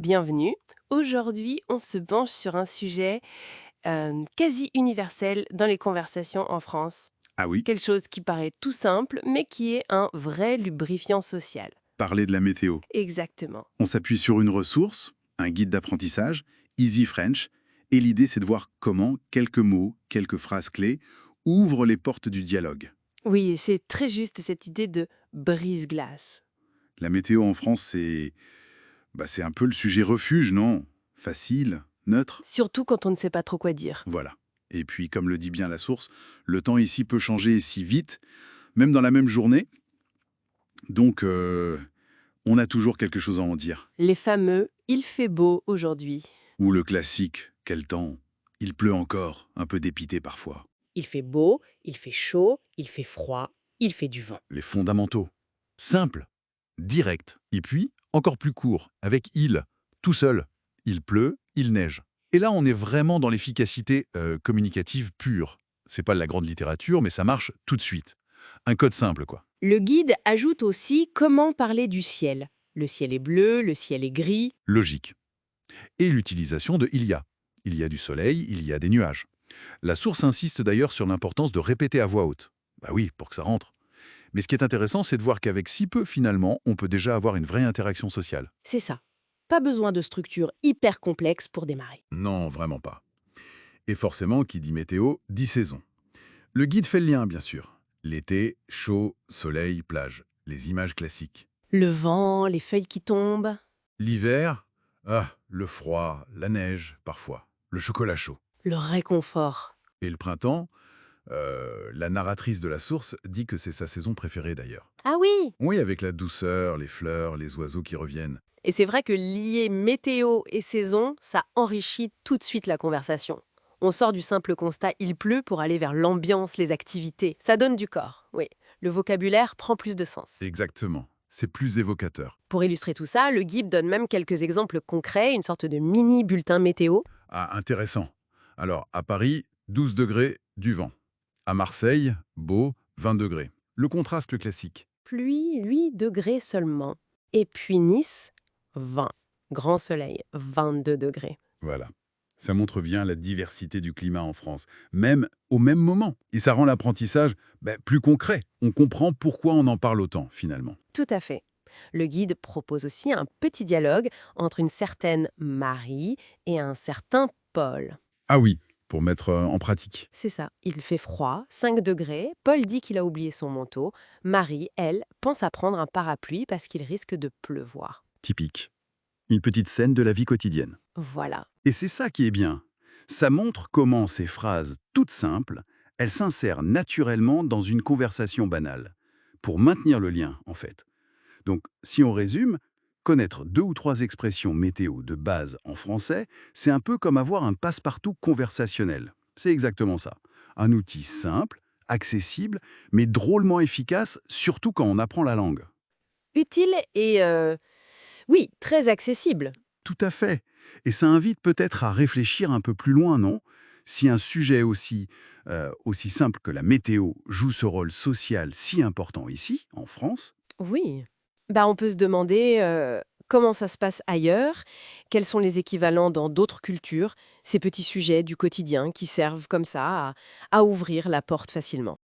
Bienvenue. Aujourd'hui, on se penche sur un sujet quasi universel dans les conversations en France. Ah oui, Quelque chose qui paraît tout simple, mais qui est un vrai lubrifiant social. parler de la météo. Exactement. On s'appuie sur une ressource, un guide d'apprentissage, Easy French, et l'idée c'est de voir comment quelques mots, quelques phrases clés ouvrent les portes du dialogue. Oui, et c'est très juste cette idée de brise-glace. La météo en France, c'est un peu le sujet refuge, non? Facile, neutre, Surtout quand on ne sait pas trop quoi dire. voilà. Et puis, comme le dit bien la source, le temps ici peut changer si vite, même dans la même journée. Donc, on a toujours quelque chose à en dire. Les fameux «il fait beau aujourd'hui». Ou le classique, quel temps? Il pleut encore, un peu dépité parfois. Il fait beau, il fait chaud, il fait froid, il fait du vent. Les fondamentaux. Simple, direct, et puis encore plus court, avec il, tout seul. Il pleut, il neige. Et là, on est vraiment dans l'efficacité communicative pure. C'est pas de la grande littérature, mais ça marche tout de suite. Un code simple, quoi. Le guide ajoute aussi comment parler du ciel. Le ciel est bleu, le ciel est gris. Logique. Et l'utilisation de il y a. Il y a du soleil, il y a des nuages. La source insiste d'ailleurs sur l'importance de répéter à voix haute. Bah oui, pour que ça rentre. Mais ce qui est intéressant, c'est de voir qu'avec si peu, finalement, on peut déjà avoir une vraie interaction sociale. C'est ça. Pas besoin de structure hyper complexe pour démarrer. Non, vraiment pas. Et forcément, qui dit météo, dit saison. Le guide fait le lien, bien sûr. L'été, chaud, soleil, plage. Les images classiques. Le vent, les feuilles qui tombent. L'hiver, le froid, la neige, parfois. Le chocolat chaud. Le réconfort. Et le printemps, la narratrice de la source dit que c'est sa saison préférée d'ailleurs. Ah oui. Oui, avec la douceur, les fleurs, les oiseaux qui reviennent. Et c'est vrai que lier météo et saison, ça enrichit tout de suite la conversation. On sort du simple constat il pleut pour aller vers l'ambiance, les activités. Ça donne du corps, oui. Le vocabulaire prend plus de sens. Exactement. C'est plus évocateur. Pour illustrer tout ça, le guide donne même quelques exemples concrets, une sorte de mini bulletin météo. Ah, intéressant. Alors, à Paris, 12 degrés, du vent. À Marseille, beau, 20 degrés. Le contraste, le classique. Pluie, 8 degrés seulement. Et puis Nice, 20. Grand soleil, 22 degrés. Voilà. Ça montre bien la diversité du climat en France, même au même moment. Et ça rend l'apprentissage plus concret. On comprend pourquoi on en parle autant, finalement. Tout à fait. Le guide propose aussi un petit dialogue entre une certaine Marie et un certain Paul. Ah oui, pour mettre en pratique. C'est ça, il fait froid, 5 degrés, Paul dit qu'il a oublié son manteau, Marie, elle, pense à prendre un parapluie parce qu'il risque de pleuvoir. Typique. Une petite scène de la vie quotidienne. Voilà. Et c'est ça qui est bien. Ça montre comment ces phrases toutes simples, elles s'insèrent naturellement dans une conversation banale, pour maintenir le lien, en fait. Donc, si on résume, connaître 2 ou 3 expressions météo de base en français, c'est un peu comme avoir un passe-partout conversationnel. C'est exactement ça. Un outil simple, accessible, mais drôlement efficace, surtout quand on apprend la langue. Utile et, oui, très accessible. Tout à fait. Et ça invite peut-être à réfléchir un peu plus loin, non? Si un sujet aussi simple que la météo joue ce rôle social si important ici, en France, Oui. Bah, on peut se demander comment ça se passe ailleurs, quels sont les équivalents dans d'autres cultures, ces petits sujets du quotidien qui servent comme ça à ouvrir la porte facilement.